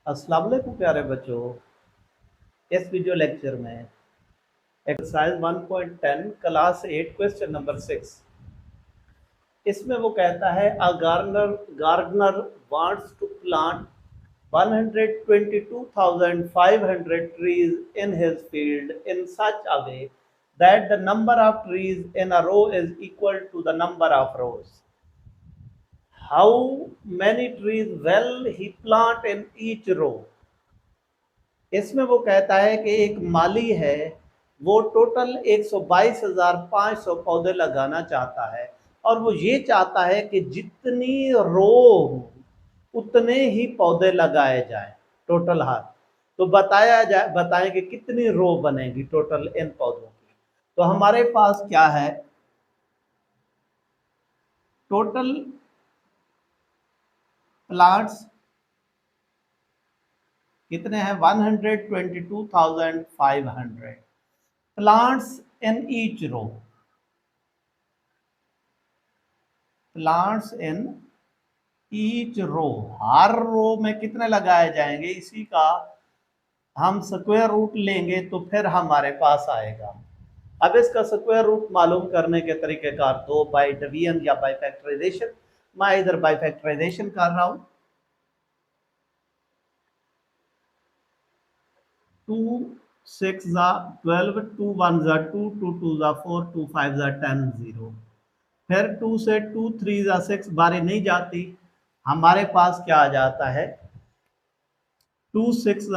अस्सलाम वालेकुम प्यारे बच्चों। इस वीडियो लेक्चर में एक्सरसाइज 1.10 क्लास 8 क्वेश्चन नंबर 6, इसमें वो कहता है a gardener wants to plant 122,500 trees in his field in such a way that the number of trees in a row is equal to the number of rows. How many trees will he plant in each row? इसमें वो कहता है कि एक माली है, वो total 122,500 पौधे लगाना चाहता है और वो ये चाहता है कि जितनी रो हो उतने ही पौधे लगाए जाएं टोटल हाथ। तो बताएं कि कितनी रो बनेगी टोटल इन पौधों की। तो हमारे पास क्या है, टोटल प्लांट्स कितने हैं, 122,500 plants in each row. Plants in each row, हर रो में कितने लगाए जाएंगे, इसी का हम स्क्वायर रूट लेंगे तो फिर हमारे पास आएगा। अब इसका स्क्वायर रूट मालूम करने के तरीकेकार दो, बाय डिवीजन या बाय फैक्टराइजेशन। मैं इधर बाय फैक्टराइजेशन कर रहा हूं। 2 6 12, 2 1 2, 2 2 4, 2 5 10, 0। फिर 2 से 2 3 6 बारी नहीं जाती, हमारे पास क्या आ जाता है, 2 6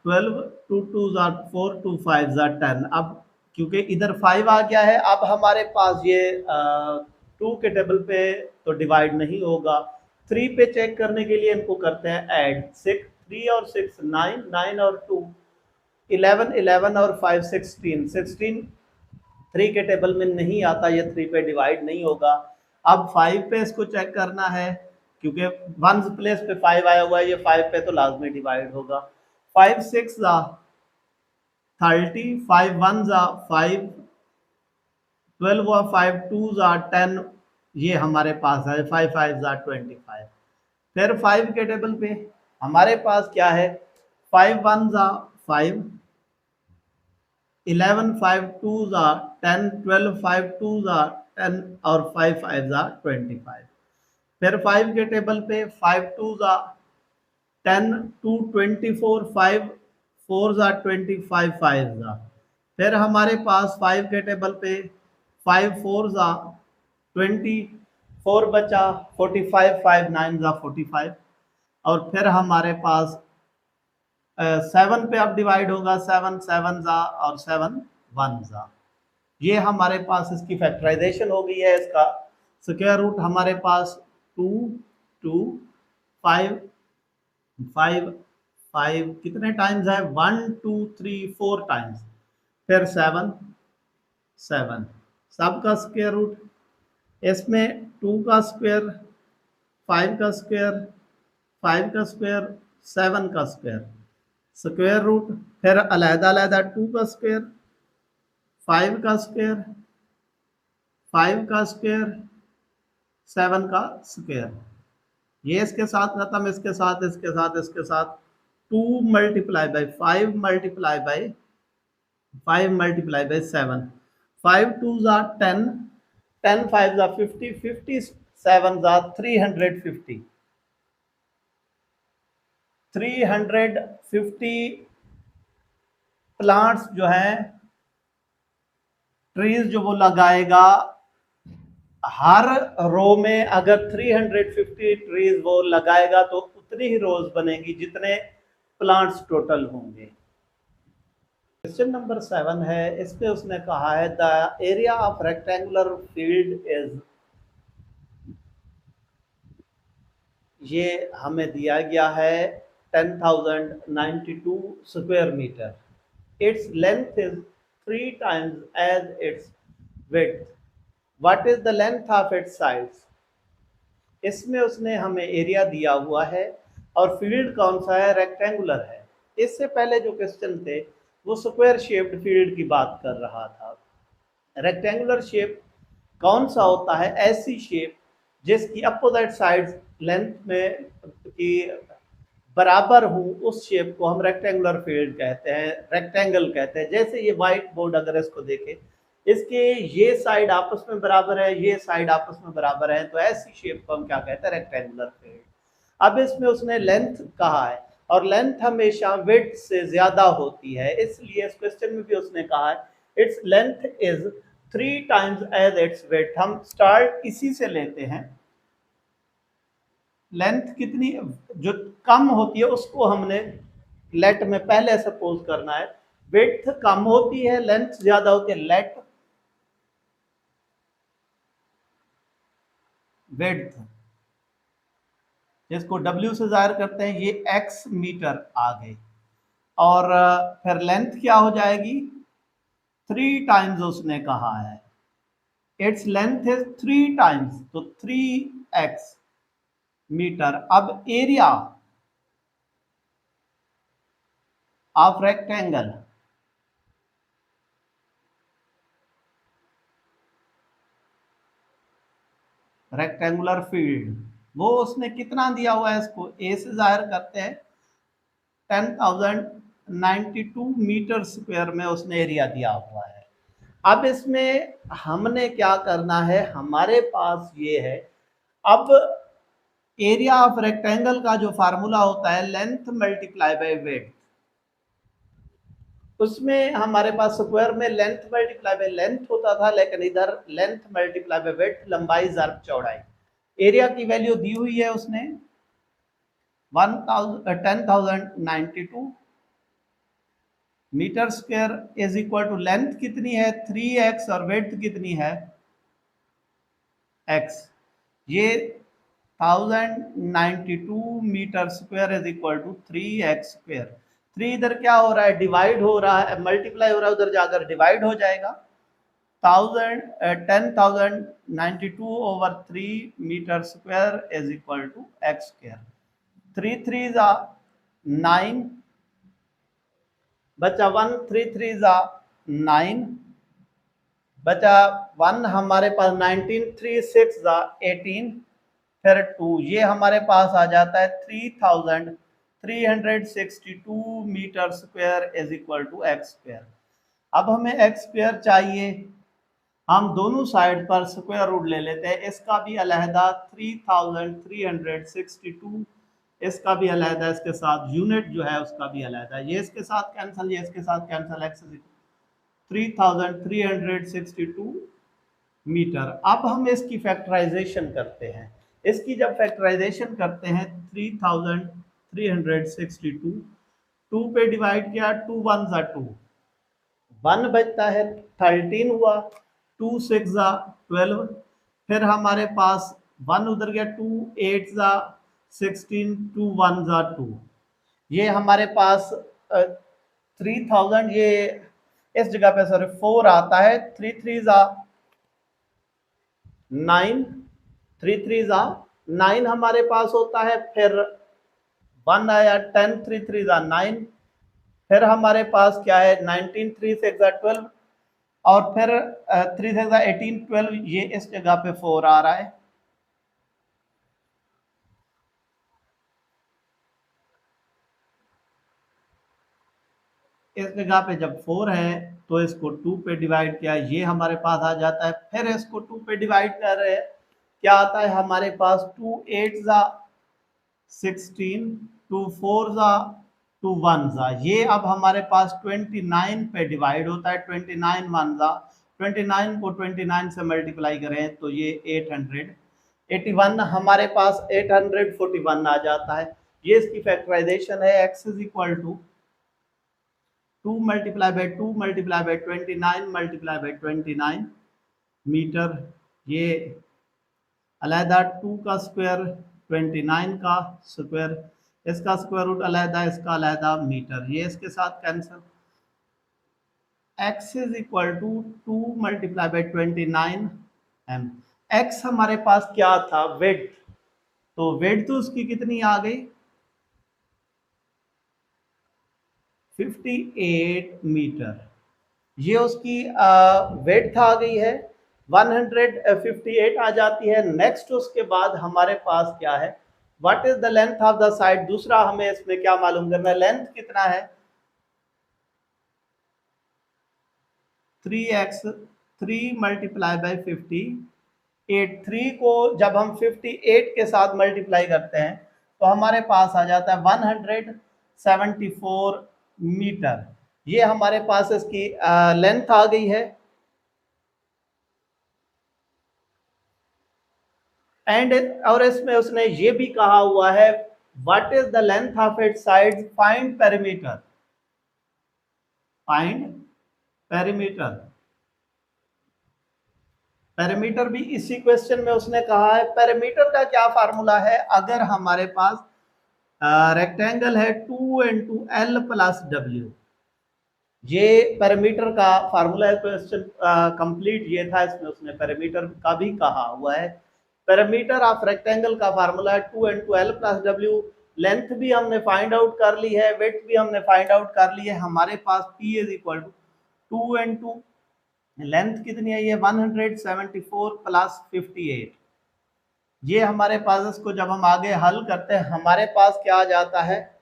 12, 2 2 4, 2 5 10। अब क्योंकि इधर 5 आ गया है, अब हमारे पास ये 2 के टेबल पे तो डिवाइड नहीं होगा। 3 पे चेक करने के लिए इनको करते हैं ऐड। 6 3 और 6 9, 9 और 2 11, 11 और 5 16, 16 3 के टेबल में नहीं आता, ये 3 पे डिवाइड नहीं होगा। अब 5 पे इसको चेक करना है, क्योंकि 1 प्लेस पे 5 आया हुआ है, ये 5 पे तो लाजमी डिवाइड होगा। 5 6 30, 5 1 5, 12 हुआ, 5 2 10, ये हमारे पास है 5 5 25। फिर 5 के टेबल पे हमारे पास क्या है, 5 1 5, 11 5 2 10, 12 5 2 10 और 5 5 25। फिर 5 के टेबल पे 5 2 10, 2 24, 5 4 25, 5 फिर हमारे पास 5 के टेबल पे 5 4 24 बचा, 45, 5 9 45। और फिर हमारे पास 7 पे अब डिवाइड होगा, 7 7 और 7 1। ये हमारे पास इसकी फैक्टराइजेशन हो गई है। इसका स्क्वायर रूट हमारे पास 2 2 5 5 5 कितने टाइम्स है, 1 2 3 4 टाइम्स। फिर 7 7, सबका स्क्वायर रूट, इसमें 2 का स्क्वायर, 5 का स्क्वायर, 5 का स्क्वायर, 7 का स्क्वायर, स्क्वायर रूट। फिर अलग-अलग 2 का स्क्वायर, 5 का स्क्वायर, 5 का स्क्वायर, 7 का स्क्वायर। ये इसके साथ खत्म, इसके साथ, इसके साथ, इसके साथ 2 multiply by 5 multiply by 5 multiply by 7, 5 2 10, 10 5 50, 50 7 350, 350 plants जो हैं, ट्रीज जो वो लगाएगा हर रो में। अगर 350 ट्रीज वो लगाएगा तो उतनी ही रोज बनेगी जितने प्लांट्स टोटल होंगे। क्वेश्चन नंबर 7 है, इस पे उसने कहा है the area of rectangular field is, ये हमें दिया गया है 10,092 square metre. Its length is 3 times as its width. What is the length of its sides. इसमें उसने हमें एरिया दिया हुआ है और फील्ड कौन सा है, रेक्टेंगुलर है। इससे पहले जो क्वेश्चन थे वो स्क्वायर शेप्ड फील्ड की बात कर रहा था। रेक्टेंगुलर शेप कौन सा होता है, ऐसी शेप जिसकी अपोजिट साइड्स लेंथ में की बराबर हूं उस शेप को हम रेक्टेंगुलर फील्ड कहते हैं, रेक्टेंगल कहते हैं। जैसे ये व्हाइट बोर्ड अगर इसको देखें, इसके ये साइड आपस में बराबर है, ये साइड आपस में बराबर है, तो ऐसी शेप को हम क्या कहते हैं, रेक्टेंगुलर फील्ड। अब इसमें उसने लेंथ कहा है और लेंथ हमेशा विड्थ से ज्यादा होती है, इसलिए इस क्वेश्चन में भी उसने कहा है its length is 3 times as its width. हम स्टार्ट इसी से लेते हैं, लेंथ कितनी जो कम होती है उसको हमने लेट में पहले सपोज करना है, विड्थ कम होती है लेंथ ज्यादा होती है, लेट विड्थ, जिसको W से जाहिर करते हैं, ये x मीटर आ गई। और फिर लेंथ क्या हो जाएगी, 3 टाइम्स उसने कहा है, इट्स लेंथ इज 3 टाइम्स, तो 3x मीटर। अब area of rectangle, rectangular field, वो उसने कितना दिया हुआ है, इसको a से जाहिर करते हैं, 10,092 मीटर स्क्वायर में उसने एरिया दिया हुआ है। अब इसमें हमने क्या करना है, हमारे पास ये है, अब एरिया ऑफ रेक्टेंगल का जो फार्मूला होता है लेंथ मल्टीप्लाई बाय विड्थ, उसमें हमारे पास स्क्वायर में लेंथ मल्टीप्लाई बाय लेंथ होता था, लेकिन इधर लेंथ मल्टीप्लाई बाय विड्थ, लंबाई ज़र्ब चौड़ाई। एरिया की वैल्यू दी हुई है उसने 10,092 metre square is equal to length कितनी है 3x और विड्थ कितनी है x। ये 1092 metre square is equal to 3x square. 3 इधर क्या हो रहा है, डिवाइड हो रहा है, मल्टीप्लाई हो रहा है, उधर जाकर डिवाइड हो जाएगा। 10,092 over 3 metre square is equal to x square. 3 3 जा 9 बचा 1, 3 3 जा 9 बचा 1, हमारे पास 19, 3 6 जा 18, फिर 2, ये हमारे पास आ जाता है 3,362 metre square is equal to x square. अब हमें एक्स स्क्वायर चाहिए, हम दोनों साइड पर स्क्वायर रूट ले लेते हैं, इसका भी अलहदा 3,362, इसका भी अलहदा, इसके साथ यूनिट जो है उसका भी अलहदा, ये इसके साथ कैंसिल, ये इसके साथ कैंसिल, एक्स 3,362 मीटर। अब हम इसकी फैक्टराइजेशन करते हैं, इसकी जब फैक्टराइजेशन करते हैं 3,362, 2 पे डिवाइड किया, 2 1 जा 2, 1 बचता है 13 हुआ, 2 6 जा 12, फिर हमारे पास 1 उधर गया, 2 8 जा 16, 2 1 जा 2, ये हमारे पास 3,000, ये इस जगह पे सॉरी 4 आता है, 3 3 जा 9, 3 3 जा 9 हमारे पास होता है, फिर 1 आया 10, 3 3 जा 9, फिर हमारे पास क्या है 19, 3 6 जा 12, और फिर 3 6 जा 18, 12, ये इस जगह पे 4 आ रहा है। इस जगह पे जब 4 है तो इसको 2 पे डिवाइड किया, ये हमारे पास आ जाता है, फिर इसको 2 पे डिवाइड कर रहे हैं, क्या आता है हमारे पास 2 8 जा 16, 2 4 जा 2 1 जा, ये अब हमारे पास 29 पे डिवाइड होता है, 29 1 जा, 29 को 29 से मल्टीप्लाई करें तो ये 881, हमारे पास 841 आ जाता है। ये इसकी फैक्टराइजेशन है, x is equal to 2 multiply by 2 multiply by 29 multiply by 29 metre, ये अलहदा 2 का स्क्वायर 29 का स्क्वायर, इसका स्क्वायर रूट अलहदा, इसका अलहदा मीटर, ये इसके साथ cancel. x is equal to 2 multiply by 29 m। x हमारे पास क्या था, विड्थ, तो विड्थ तो उसकी कितनी आ गई 58 मीटर, ये उसकी विड्थ आ गई है, 158 आ जाती है। नेक्स्ट उसके बाद हमारे पास क्या है, what is the length of the side, दूसरा हमें इसमें क्या मालूम करना है, लेंथ कितना है 3x, 3 मल्टीप्लाई बाई 58, 3 को जब हम 58 के साथ मल्टीप्लाई करते हैं तो हमारे पास आ जाता है 174 मीटर। ये हमारे पास इसकी लेंथ आ गई है। एंड और इसमें उसने ये भी कहा हुआ है what is the length of its sides, find perimeter, find perimeter. Perimeter भी इसी क्वेश्चन में उसने कहा है। पेरीमीटर का क्या फार्मूला है, अगर हमारे पास रेक्टेंगल है 2 इंटू एल प्लस डब्ल्यू, ये पेरीमीटर का फार्मूला है। क्वेश्चन कंप्लीट ये था, इसमें उसने पेरीमीटर का भी कहा हुआ है। पेरीमीटर ऑफ रेक्टेंगल का फार्मूला है 2 into L plus W. Length भी हमने फाइंड आउट कर ली है, विड्थ भी हमने फाइंड आउट कर ली है। हमारे पास P is equal to 2 into length कितनी है, ये 174 प्लस 58। ये हमारे पास, इसको जब हम आगे हल करते हैं हमारे पास क्या आ जाता है,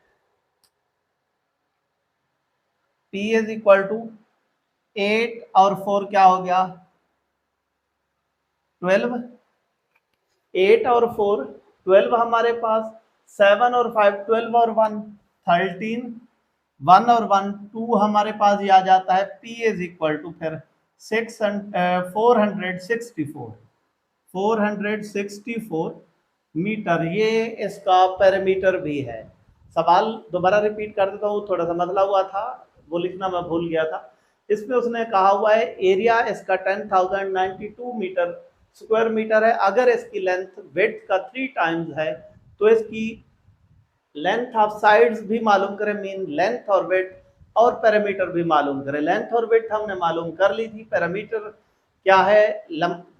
P इज इक्वल टू 8 और 4 क्या हो गया 12, 8 और 4 12 हमारे पास, 7 और 5 12 और 1 13, 1 और 1 2 हमारे पास ये आ जाता है। P इज इक्वल टू फिर 464 मीटर, ये इसका पेरीमीटर भी है। सवाल दोबारा रिपीट कर देता हूँ, थोड़ा सा मसला हुआ था, वो लिखना मैं भूल गया था। इसमें उसने कहा हुआ है एरिया इसका 10,092 मीटर स्क्वायर मीटर है। अगर इसकी लेंथ विड्थ का 3 टाइम्स है तो इसकी लेंथ ऑफ साइड्स भी मालूम करें, मीन लेंथ और विड्थ, और पैरामीटर भी मालूम करें। लेंथ और विड्थ हमने मालूम कर ली थी। पैरामीटर क्या है,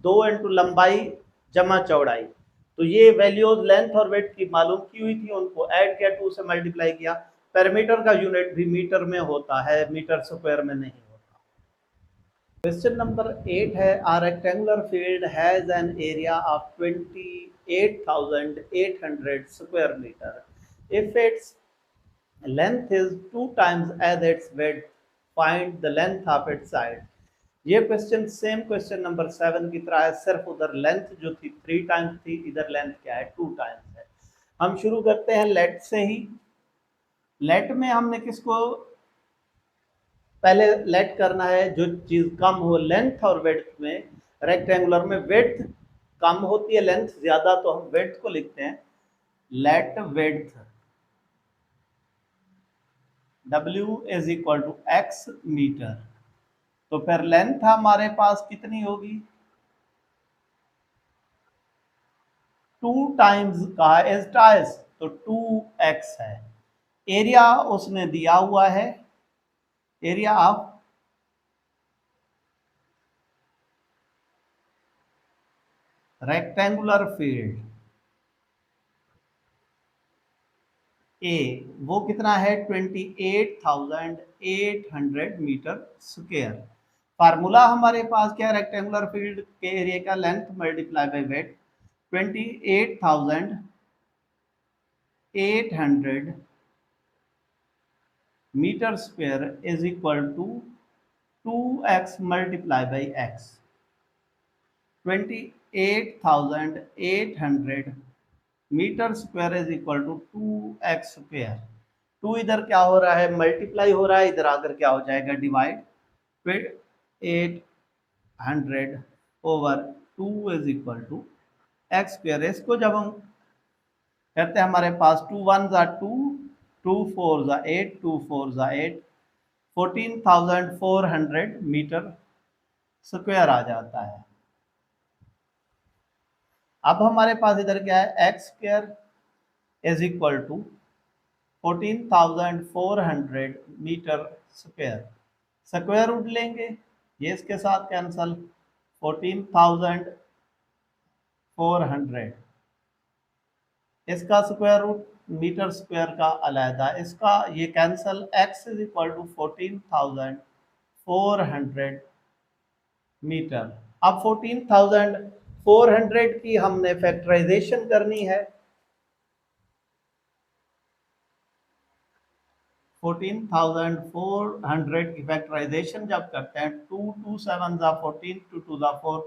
2 इंटू लंबाई जमा चौड़ाई। तो ये वैल्यूज लेंथ और विड्थ की मालूम की हुई थी, उनको ऐड किया, 2 से मल्टीप्लाई किया। पैरामीटर का यूनिट भी मीटर में होता है, मीटर स्क्वायर में नहीं होता। क्वेश्चन नंबर 8 है, a rectangular field has an area of 28,800 square metre. If its length is 2 times as its width, find the length of its side। ये क्वेश्चन सेम क्वेश्चन नंबर 7 की तरह है, सिर्फ उधर लेंथ जो थी 3 टाइम्स थी, इधर लेंथ क्या है 2 टाइम्स है। हम शुरू करते हैं लेट से ही। लेट में हमने किसको पहले लेट करना है, जो चीज कम हो। लेंथ और विड्थ में रेक्टेंगुलर में विड्थ कम होती है, लेंथ ज्यादा, तो हम विड्थ को लिखते हैं let width W is equal to x metre. तो फिर लेंथ हमारे पास कितनी होगी, 2 टाइम्स का इज टाइस, तो 2x है। एरिया उसने दिया हुआ है, एरिया ऑफ रेक्टेंगुलर फील्ड ए, वो कितना है 28,800 मीटर स्क्वायर। फार्मूला हमारे पास क्या है, रेक्टेंगुलर फील्ड के एरिया का length multiply by width, 28,800 metre square is equal to 2x multiply by x। 28,800 metre square is equal to 2x square. 2 इधर क्या हो रहा है, मल्टीप्लाई हो रहा है, इधर आकर क्या हो जाएगा डिवाइड। फिर 800 over 2 is equal to x square. इसको जब हम करते हैं हमारे पास 2 1 जा 2, 2 4 जा 8, 2 4 जा 8, 14,400 मीटर स्क्वायर आ जाता है। अब हमारे पास इधर क्या है, x square is equal to 14,400 metre square. Square root लेंगे, ये इसके साथ कैंसल, 14,400 इसका स्क्वायर रूट, मीटर स्क्वायर का अलहदा, इसका ये cancel, x is equal to 14,400 metre. अब 14,400 की हमने फैक्टराइजेशन करनी है, 14,400 की फैक्टराइजेशन जब करते हैं, 2 2 7 ज़ा 14, 2 2 ज़ा 4,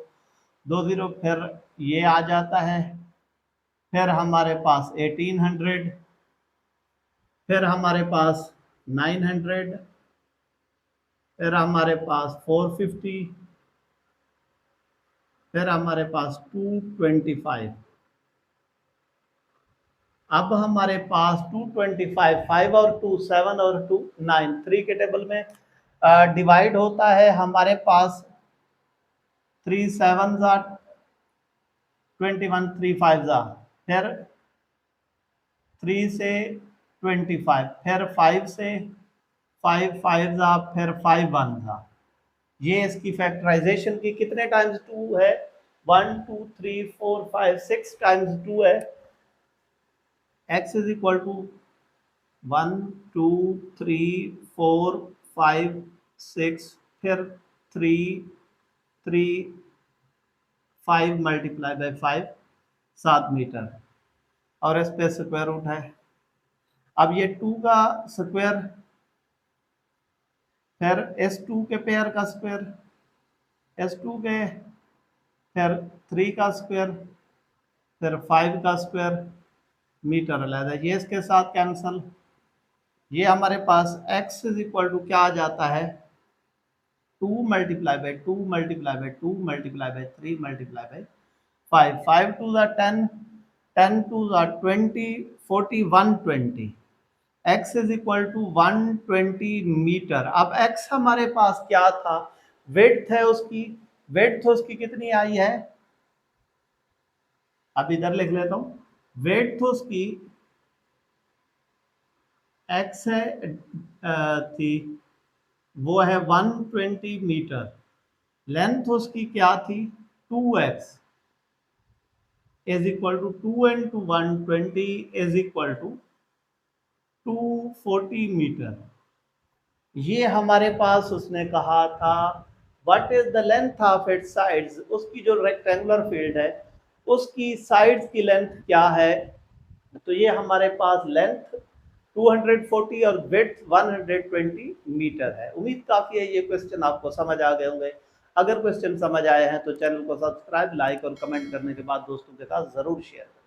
2 0, फिर ये आ जाता है। फिर हमारे पास 1800, फिर हमारे पास 900, फिर हमारे पास 450, फिर हमारे पास 225। अब हमारे पास 225, 5 और 2 7 और 2 9, 3 के टेबल में डिवाइड होता है। हमारे पास 3 7 ज़ा 21, 3 5 ज़ा, फिर 3 से 25, फिर 5 से 5 5 ज़ा, फिर 5 1 ज़ा। ये इसकी फैक्टराइजेशन की कितने टाइम्स 2 है? 1 2 3 4 5 6 टाइम्स 2 है। x इज इक्वल टू 1 2 3 4 5 6, फिर 3 3 5 मल्टीप्लाई बाई 5, 7 मीटर, और इस पे स्क्वायर रूट है। अब ये 2 का स्क्वायर, फिर s2 के पेयर का स्क्वायर, s2 के, फिर 3 का स्क्वायर, फिर 5 का स्क्वायर, मीटर अलग, ये इसके साथ कैंसल। ये हमारे पास x इज इक्वल टू क्या आ जाता है? 2 multiply by 2 multiply by 2 multiply by 3 multiply by 5, 5 2 ज़ा 10, 10 2 ज़ा 20, 40 120। x is equal to 120 metre. अब x हमारे पास क्या था? विड्थ है उसकी, विड्थ उसकी कितनी आई है? अब इधर लिख लेता हूं, विड्थ उसकी x है थी, वो है 120 मीटर। लेंथ उसकी क्या थी? 2x is equal to 2 into 120 is equal to 240 metre. ये हमारे पास उसने कहा था what is the length of its sides, उसकी जो रेक्टेंगुलर फील्ड है उसकी साइड्स की लेंथ क्या है? तो ये हमारे पास लेंथ 240 और विड्थ 120 मीटर है। उम्मीद काफ़ी है ये क्वेश्चन आपको समझ आ गए होंगे। अगर क्वेश्चन समझ आए हैं तो चैनल को सब्सक्राइब, लाइक और कमेंट करने के बाद दोस्तों के साथ ज़रूर शेयर करें।